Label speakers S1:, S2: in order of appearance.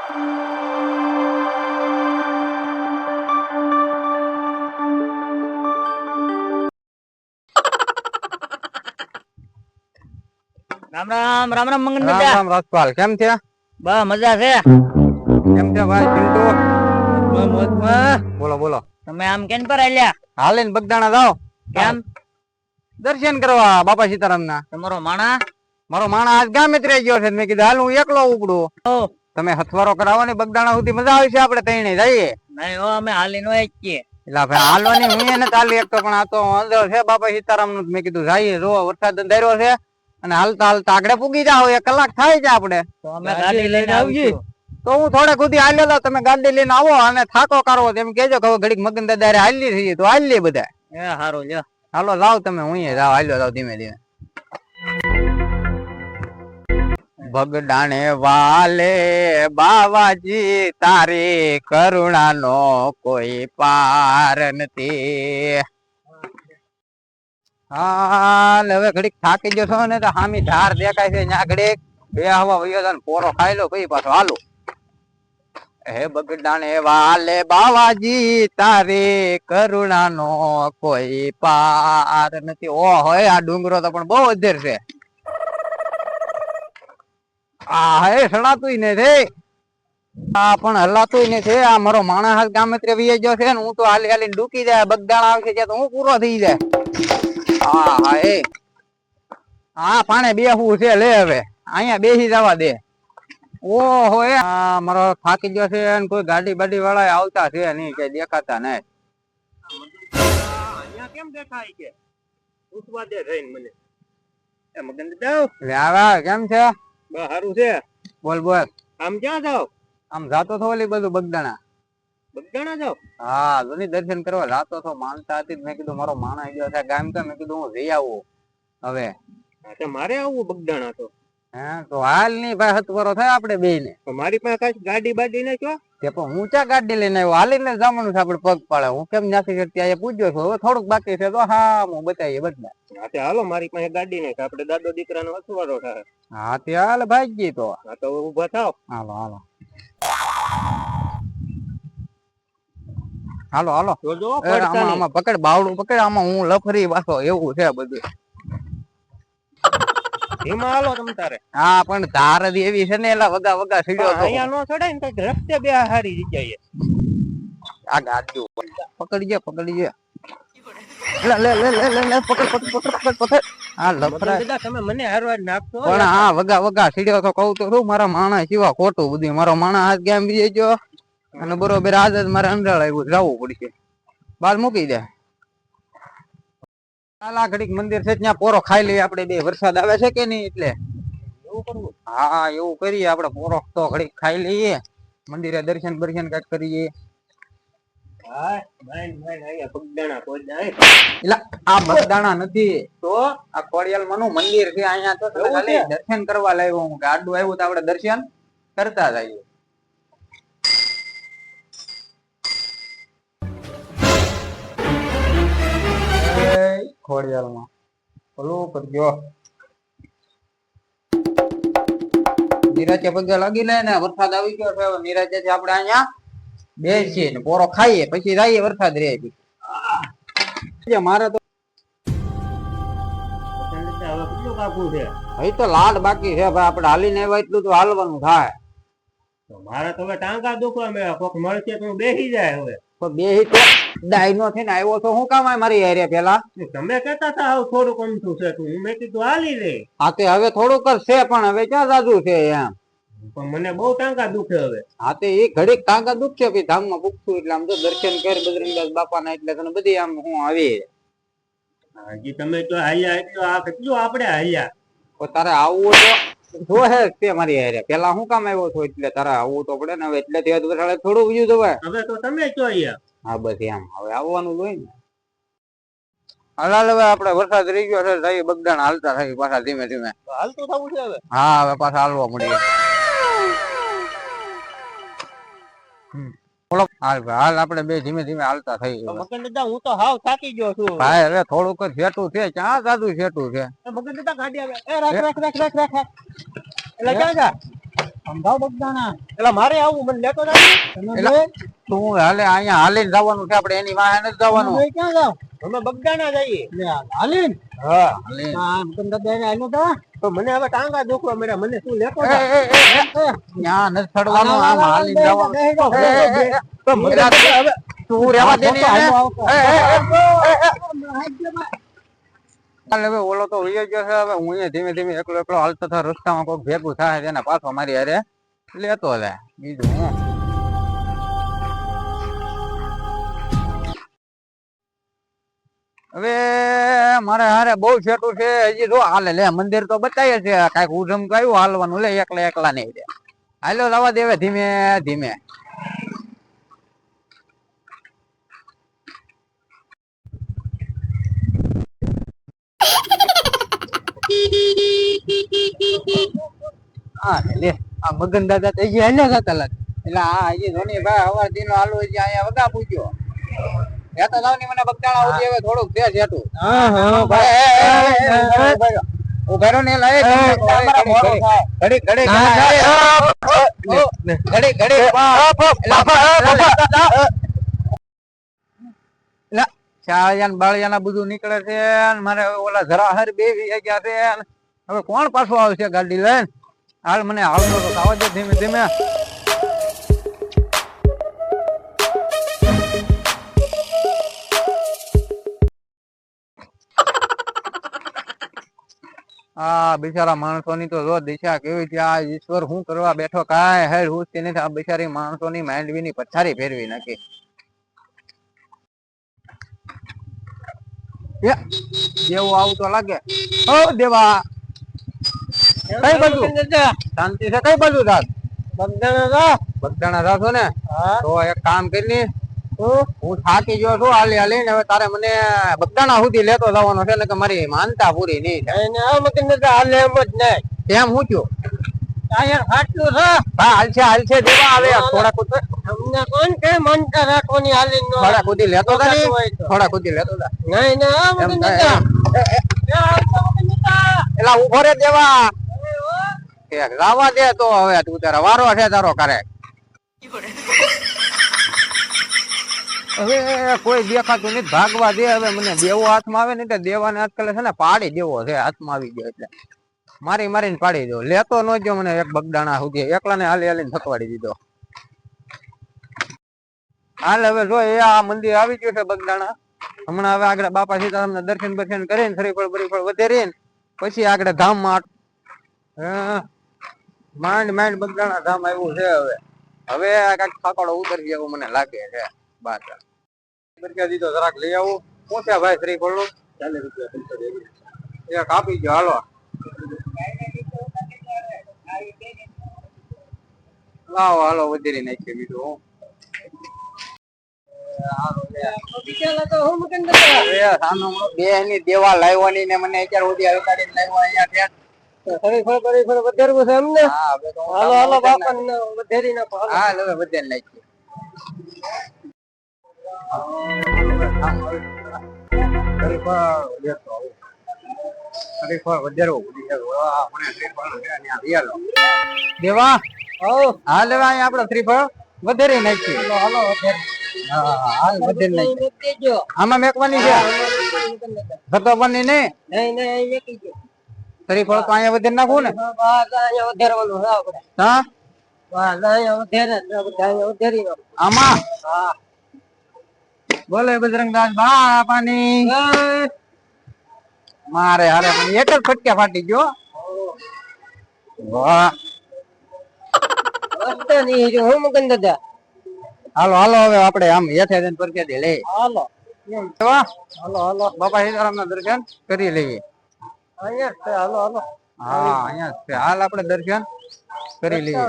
S1: રામ રામ રામ રામ મંગન
S2: રામ રામ રાજપાલ, કેમ છે?
S1: બા મજા છે.
S2: કેમ છે ભાઈ ચિંટુ? બોલો બોલો.
S1: તમે આમ કેમ પર આલ્યા?
S2: હાલીને બગદાણા જાઓ.
S1: કેમ?
S2: દર્શન કરવા બાપા સીતારામ ના.
S1: તમારો માણા?
S2: મારો માણા આજ ગામે જ રહી ગયો છે. મેં કીધું હાલ હું એકલો ઉપડું. તમે હથવારો કરાવો ને બગદાણા સુધી મજા આવશે. આપણે તઈને જઈએ.
S1: નહીં હો, અમે હાલીને હોય જ છીએ.
S2: એટલે ભાઈ હાલવાની હું એને ચાલી એક તો પણ આ તો અંદર છે બાપા સીતારામ નું. મેં કીધું જઈએ. જો વરસાદ અંધાર્યો છે અને હાલતા હાલતા આગળ પૂગી જાવ. 1 કલાક થાય છે આપણે.
S1: તો અમે ગાડી લઈને આવીએ.
S2: તો હું થોડે સુધી હાલ્યો. તમે ગાડી લઈને આવો અને થાકો કરો તેમ કેજો કે ઘડીક મગન દાદા હાલી થઈએ તો હાલીએ બધા.
S1: એ હારું લ્યો.
S2: હાલો લાવ તમે હું જાવ. હાલ્યો જાવ ધીમે ધીમે. બગડાણે વાલે બાવાજી તારી કરુણા નો કોઈ પાર નથી. હાલ હવે ઘડીક થાકી ગયો છો ને તો હામી ધાર દેખાય છે. ત્યાં ઘડીક બે હવા વયો પોરો ખાઈ લો પછી પાછો હાલો. હે બગડાણે વાલે બાવાજી તારી કરુણા નો કોઈ પાર નથી. ઓ હોય આ ડુંગરો તો પણ બહુ અધેર છે. આ હે સડાતું ને છે. આ પણ હલાતું ને છે. આ મારો માણસ ગામે વી ગયો છે ને હું તો હાલી હાલી ડૂકી જાય. બગદાણા આવશે ત્યાં તો હું પૂરો થઈ જાય. હા હા એ હા પાણે બેહવું છે. લે હવે અહીંયા બેસી જવા દે. ઓહો એ મારો થાકી ગયો છે અને કોઈ ગાડી બાડી વાળા આવતા છે નહીં કે દેખાતા નહીં.
S1: અહીંયા કેમ દેખાય છે? ઉઠવા દે રહીને મને. એ મગન
S2: દાદા કેમ છે?
S1: બા હારું છે.
S2: બોલ બોલ.
S1: આમ ક્યાં જાવ?
S2: આમ જાતો થો ઓલી બધું બગદાણા.
S1: બગદાણા જાવ?
S2: હા જોની દર્શન કરવા જાતો થો. માનતા હતી મેં કીધું મારો માણસ ગયો છે ગામ તો મેં કીધું હું જઈ આવું હવે.
S1: મારે આવવું બગદાણા તો.
S2: હે તો હાલ ની ભાઈ હતવરો થાય આપણે બે ને.
S1: મારી પાસે કઈ ગાડી બાડી ને કયો?
S2: તે પણ હું ચા ગાડી લઈને આવ્યો. હાલીને જવાનું છે આપણે પગ પાડે. હું કેમ ત્યાંથી ત્યાં પૂછ્યો છું. હવે થોડુંક બાકી છે તો હા હું બતાવીએ બધા.
S1: હા તે હાલો મારી પાસે ગાડી નહીં. આપણે દાદો દીકરાનો હસવાડો થાય.
S2: હા તે હાલ ભાઈ તો.
S1: હા તો ઉભા થાવ.
S2: હાલો હાલો હાલો હાલો.
S1: જોજો
S2: આમાં પકડ બાવડું પકડ. આમાં હું લફરી પાછો એવું છે બધું.
S1: એમાં હાલો તમ તારે.
S2: હા પણ ધાર એવી છે ને એલા વગા વગા સીડ્યો તો.
S1: અહીંયા નો ચડાય ને કઈક રસ્તે બે હારી જગ્યાએ.
S2: આ ગાડી પકડીજે પકડીજે. લે લે લે લે લે પકડ પકડ પકડ પકડ. આ લફરા
S1: દાદા તમે મને હારવા નાખતો.
S2: પણ હા વગા વગા સીડ્યો તો કહું તો શું મારા માણસ સિવા ખોટું બધું. મારો માણસ હાથ કેમ બીજે ગયો અને બરોબર આજ જ મારે અંધાળ આવ્યું જવું પડશે. બાદ મૂકી દે. આ ઘડીક મંદિર છે ત્યાં પોરો ખાઈ લઈએ આપણે બે. વરસાદ આવે છે કે નહીં એટલે
S1: એવું કરવું.
S2: હા એવું કરીએ આપણે. પોરો તો ઘડીક ખાઈ લઈએ. મંદિરે દર્શન બર્શન કઈક કરીએ.
S1: હા માઈન માઈન અહીંયા બગદાણા પહોંચાય.
S2: એટલે આ બગદાણા નથી તો આ ખોડિયાલ નું મંદિર છે. અહીંયા તો ખાલી દર્શન કરવા લાવ્યો હું. ગાડું આવ્યું તો આપણે દર્શન કરતા જઈએ. ખોડિયાલ માં ઓલું કરજો. નિરાચે પગે લાગી લે ને. વરસાદ આવી ગયો છે. નિરાચે આપણે અહીંયા બેસીએ ને પોરો ખાઈએ પછી જઈએ. વરસાદ રે મારે તો
S1: હવે કેટલું કાપવું છે?
S2: હઈ તો લાડ બાકી છે ભાઈ. આપણે હાલીને આવ્યા એટલું તો હાલવાનું થાય.
S1: મારે તો હવે ટાંકા દુખવા મેં કોક મળશે તો બેસી જાય. હવે
S2: તો બે તો ડાયનો થઈને આવ્યો તો હું કામ આવે મારી એરિયા પેલા.
S1: તમે કહેતા હતા આવું થોડુંક અમથું છે તું. મેં કીધું હાલી લે.
S2: હા તે હવે થોડુંક જ છે પણ હવે ક્યાં જાજુ છે એમ.
S1: પણ મને બહુ ટાંકા દુખે હવે.
S2: હા તે એ ઘડીક ટાંકા દુખશે પછી ધામમાં પૂછશું એટલે આમ તો દર્શન કર બજરંગદાસ બાપાના એટલે તને બધી આમ હું આવી.
S1: હજી તમે તો હાલ્યા એટલું આ કેટલું આપણે હાલ્યા.
S2: તો તારે આવવું તો જો હે તે મારી એરિયા પેલા હું કામ આવ્યો છું એટલે તારે આવવું તો પડે ને. હવે એટલે થોડું બીજું જવાય.
S1: હવે તો તમે જો અહીંયા.
S2: હા બસ એમ હવે આવવાનું હોય ને. હાલ હવે આપણે વરસાદ રહી ગયો છે. જઈ બગદાણા હાલતા થઈ પાછા ધીમે ધીમે.
S1: હાલતું થવું છે હવે.
S2: હા હવે પાછા હાલવા મળીએ. હાલ આપણે બે ધીમે ધીમે હાલતા થઈ.
S1: મગન દાદા હું તો હાવ થાકી ગયો છું
S2: ભાઈ. હવે થોડુંક જ સેટું છે. ક્યાં સાદું સેટું છે?
S1: મગન દાદા ગાડી આવે. એ રાખ રાખ રાખ રાખ રાખ. એટલે ક્યાં જા?
S2: સમજાવ બગદાણા
S1: એટલે મારે આવું મને લેતો જાય
S2: એટલે તું હાલે અહીંયા હાલીને જવાનું છે આપણે એની વાહે નથી જવાનું
S1: ક્યાં જાવ અમે બગદાણા જઈએ
S2: હાલીને
S1: હા
S2: હાલીને
S1: તો મને હવે ટાંગા દુખવા મળ્યા મને શું લેતો
S2: ત્યાં નથી ચડવાનું આમ હાલીને જવાનું
S1: તો મને હવે
S2: તું રેવા દે ને હવે ઓલો તો વયો ગયો છે હવે હું અહીંયા ધીમે ધીમે એકલો એકલો હાલતો થા રસ્તામાં કોઈક ભેગું થાય તેને પાછો મારી હારે લેતો લે બીજું હું હવે મારે હારે બહુ છેટું છે હજી જો હાલે લે મંદિર તો બતાવે છે કઈક ઉજમ કયું હાલવાનું લે એકલા એકલા નહીં રે હાલો જવા દેવે ધીમે ધીમે હા લે આ મગન દાદા તો હજી હાલ્યા જતા લાગે એટલે આ હજી ધોની ભાઈ હવાર દિનો હાલો હજી અહીંયા વગા પૂછ્યો તો જાવ ની મને બગદાણા ઉડી હવે થોડુંક છે જેટું ઉભેરો ને લઈ ઘડી ચાળિયા બાળિયા બધું નીકળે છે મારે ઓલા ધરાહર બે ગયા છે હવે કોણ પાછું આવશે ગાડી લઈને હાલ મને હાલતો તો આવવા દે ધીમે ધીમે આ બિચારા માણસોની તો જો દિશા કેવી છે આ ઈશ્વર શું કરવા બેઠો કાંઈ હેડ હુંચતી નથી આ બિચારી માણસોની માંડવીની પથારી ફેરવી નાખી દેવું આવું તો લાગે ઓ દેવા કઈ બાજુ શાંતિ છે કઈ બાજુ રાત બગદાણા રાતો ને તો એક કામ કરી હું થાકી ગયો છું હાલી હાલી ને હવે તારે મને બગદાણા સુધી લેતો જવાનો છે ને કે મારી માનતા પૂરી નહીં થાય એમ હું છું હાલશે દેવા આવે થોડા કોણ કે માનતા રાખવાની હાલી થોડા કુદી લેતો તા નહીં થોડા કુદી લેતો તા એલા ઉભો રે દેવા લાવવા દે તો હવે તું તારા વારો છે તારો કરે હવે કોઈ દેખાતું નથી ભાગવા દે હવે મને દેવો હાથમાં આવે ને એટલે દેવાને આજકાલ છે ને પાડી દેવો છે હાથમાં આવી ગયો એટલે મારી મારીને પાડી દો લેતો ન જો મને એક બગદાણા સુધી એકલા ને હાલી હાલીને થકવાડી દીધો હાલ હવે જો એ આ મંદિર આવી ગયું છે બગદાણા હમણાં હવે આગળ બાપા સીતારામ દર્શન બર્શન કરીને શ્રીફળ બરીફળ વધેરીને પછી આગળ ધામમાં માંડ બગદાણા ધામ આવ્યું છે હવે કઈક ફાકડો ઉતરી જેવું મને લાગે છે બાર રૂપિયા દીધો જરાક લઈ આવું પહોંચ્યા ભાઈ શ્રીફળ નું 40 રૂપિયા એક આપી ગયો હાલો લાવો હાલો વધેરી નાખીએ બીજું બે ની દેવા લાવવાની ને મને અત્યારે સુધી હલકાડી લાવ્યો અહીંયા વધારવું છે એમને હાલો હાલો બાપા વધેરી નાખો હા હવે વધેરી નાખીએ દેવા હા લેવા અહીંયા આપડે શ્રીફળ વધેરી નાખીએ આમાં મેકવાની છે સતોપની નહીં શ્રીફળ તો અહીંયા વધેરી નાખવું ને આમાં બોલે બજરંગદાસ બાપાની મારે હારે મને એક જ ફટક્યા ફાટી ગયો વાહ હાલો હાલો હવે આપડે આમ હેઠે જઈને પરખ્યા દે લે હાલો હાલો હાલો બાપા સીતારામ ના દર્શન કરી લઈએ અહીંયા હાલો હાલો હા અહીંયા હાલ આપડે દર્શન કરી લઈએ